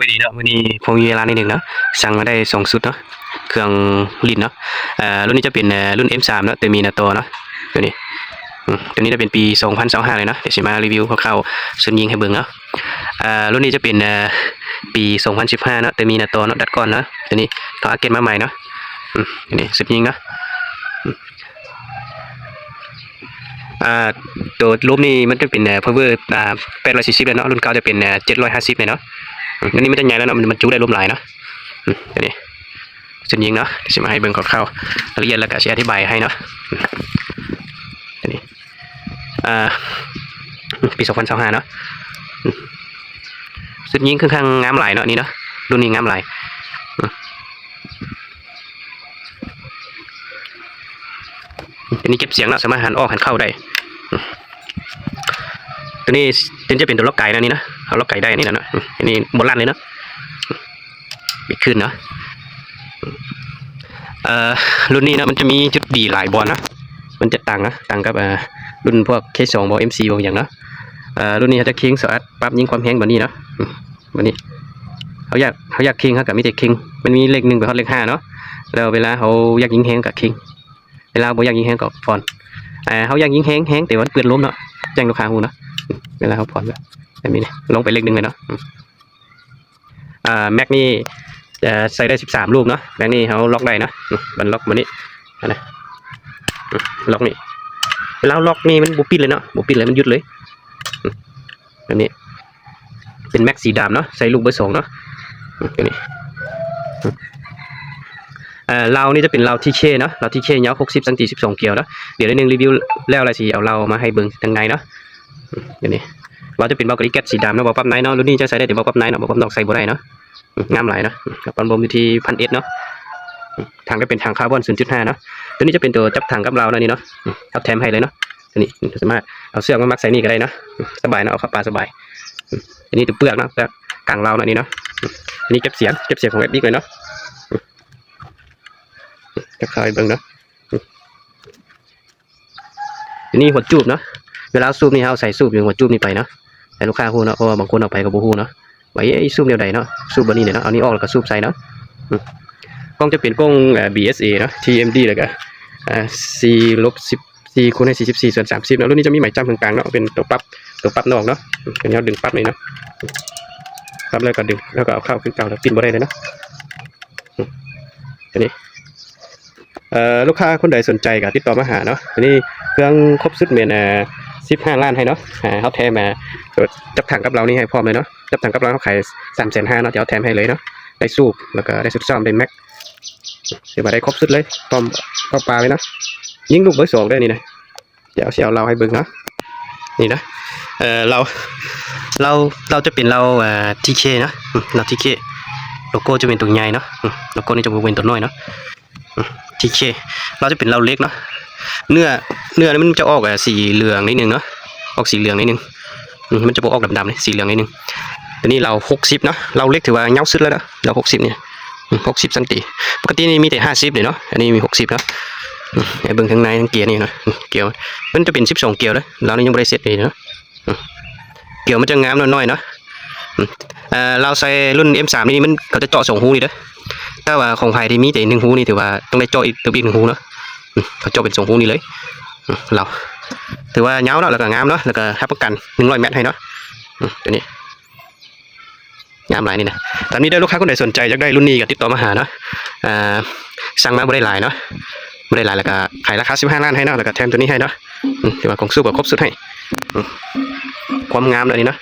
วัสดีเนาะวันนี้ผมมีเวลานิดหนึ่งเนาะสั่งมาได้2 ชุดเนาะเครื่องลิ้นเนาะรุ่นนี้จะเป็นรุ่น M3 เนาะแต่มีนาโตเนาะตัวนี้ตัวนี้จะเป็นปี2025เลยเนาะเดี๋ยวจะมารีวิวคร่าวๆส่วนยิงให้เบิ่งเนาะรุ่นนี้จะเป็นปี2015เนาะแต่มีนาโตเนาะดัดก้อนเนาะตัวนี้ต่ออาเกตมาใหม่เนาะตัวนี้สุดยิงเนาะตัวรูปนี้มันจะเป็น power 840เลยเนาะรุ่นเก่าจะเป็น750เลยเนาะอันนี้มันจะใหญ่แล้วเนาะมันจุได้ลมหลายเนาะตัวนี้เส้นยิงเนาะจะมาให้เบิ่งคร่าวๆละเอียดแล้วก็จะอธิบายให้เนาะตัวนี้ปี2025เนาะเส้นยิงค่อนข้างงามหลายเนาะนี่เนาะรุ่นนี้งามหลายอันนี้เก็บเสียงเนาะสามารถหันออกหันเข้าได้ตัวนี้จะเป็นตัวล็อกไก่นะนี่นะเอาล็อกไก่ได้นี่นะเนาะอันนี้โบราณเลยเนาะบิดขึ้นเนาะรุ่นนี้นะมันจะมีจุดดีหลายบอลนะมันจะต่างนะต่างกับรุ่นพวก K2 บอล MC บางอย่างนะรุ่นนี้เขาจะคิงสอดปรับยิงความแห้งแบบนี้นะแบบนี้เขาอยากคิงเขากับมิเตคิงมันมีเลข1ไปฮอตเลข5เนาะแล้วเวลาเขาอยากยิงแห้งกับคิงเวลาบ่อยากยิงแห้งกับฟอนเขาอยากยิงแห้งแต่ว่าเปลือนล้มเนาะแจ้งลูกค้าหูเนาะเวลาเขาฟอนแบบนี้ลงไปเลข1เลยเนาะแม็กนี่จะใส่ได้13 ลูกเนาะแม็กนี่เขาล็อกได้นะมันล็อกมานี้นะล็อกนี่เวลาล็อกนี่มันบุปิดเลยเนาะบุปิดเลยมันยุดเลยแบบนี้เป็นแม็กสีดำเนาะใส่ลูกเบอร์ 2เนาะตัวนี้เรานี่จะเป็นเราที่เช่เนาะเราที่เช่ยาว60 ซน12 เกลียวเนาะเดี๋ยวนึงรีวิวแล้วอะไรสิเอาเรามาให้เบิ่งยังไงเนาะเดี๋ยวนี้เราจะเป็นเบาะกระดิ่งแก๊สสีดำเนาะเบาะปั๊มไนท์เนาะรุ่นนี้จะใส่ได้แต่เบาะปั๊มไนท์เนาะเบาะปั๊มนอกใส่บ่ได้เนาะงามหลายเนาะกับปั๊มบมอยู่ที่1,000 เนาะทางก็เป็นทางคาร์บอน 0.5 เนาะตัวนี้จะเป็นตัวจับทางกับเรานะนี่เนาะเอาแถมให้เลยเนาะตัวนี้สามารถเอาเสื้อมามัดใส่นี่ก็ได้เนาะสบายเนาะเอาขับปลาสบายอันนี้ตัวเปลือกเนาะแต่กลางเรานะนี่เนาะอันนี้เก็บเสียงของแอปนี้เลยเนาะจะคอยเบิ่งเนาะอันนี้หัวจูบเนาะเวลาซูบนี่เอาใส่ซูบอย่างหัวจูบนี่ไปเนาะแต่ลูกค้าฮู้เนาะเพราะว่าบางคนเอาไปกับบูฮู้เนาะไว้ไอ้ซูบเดียวใดเนาะซูบแบบนี้เนี่ยเนาะเอานี้ออกแล้วก็ซูบใส่เนาะกล้องจะเป็นกล้อง BSA เนาะ TMD เลยก็4 คูณให้44 ส่วน 30เนาะรุ่นนี้จะมีหมายจำต่างๆเนาะเป็นตัวปรับนอกเนาะเป็นยอดดึงปั๊บนี่เนาะปั๊บแล้วก็ดึงแล้วก็เอาเข้าขึ้นเก่าแล้วปิดบ่ได้เลยเนาะอันนี้ลูกค้าคนใดสนใจก็ติดต่อมาหาเนาะอันนี้เครื่องครบสุดเมียน15 ล้านให้เนาะเขาแถมมาจับถังกับเรานี่ให้พร้อมเลยเนาะจับถังกับเราเขาขาย350,000เนาะเดี๋ยวแถมให้เลยเนาะได้สูบแล้วก็ได้สุดซ่อมได้แม็กเดี๋ยวมาได้ครบสุดเลยพร้อมเข้าปลาเลยเนาะยิงลูกเบอร์ 2ได้นี่นะเดี๋ยวเอาเราให้เบิ่งเนาะนี่นะเราจะเป็นเราทีเคนะเราทีเคโลโก้จะเป็นตัวใหญ่เนาะโลโก้นี่จะเป็นตัวน้อยเนาะทีเคเราจะเป็นเราเล็กเนาะเนื้อนี่มันจะออกสีเหลืองนิดนึงเนาะออกสีเหลืองนิดนึงมันจะออกดำๆเลยสีเหลืองนิดนึงตัวนี้เรา60เนาะเราเล็กถือว่าเงาสุดแล้วนะเรา60เนี่ย60 ซนปกตินี่มีแต่50เลยเนาะอันนี้มี60เนาะไอ้เบิ้งข้างในทั้งเกียร์นี่นะเกียร์มันจะเป็น12 เกียร์แล้วเรานี่ยังไม่ได้เสร็จเลยเนาะเกียร์มันจะงามน้อยๆเนาะเราใส่รุ่น M3 นี่มันเขาจะเจาะ2 หูนี่เด้อถ้าว่าของไผ่ที่มีแต่1 หูนี่ถือว่าต้องได้เจาะอีก1 หูเนาะเขาเจาะเป็น2 หูนี่เลยเราถือว่าเงาเนาะแล้วก็งามเนาะแล้วก็รับประกัน100 เมตรให้เนาะตัวนี้งามหลายนี่นะตอนนี้ได้ลูกค้าคนใดสนใจอยากได้รุ่นนี้ก็ติดต่อมาหาเนาะสั่งมาบ่ได้หลายเนาะบ่ได้หลายแล้วก็ขายราคา15 ล้านให้เนาะแล้วก็แถมตัวนี้ให้เนาะถือว่าของสู้กับครบสุดให้ความงามเลยนี่เนาะ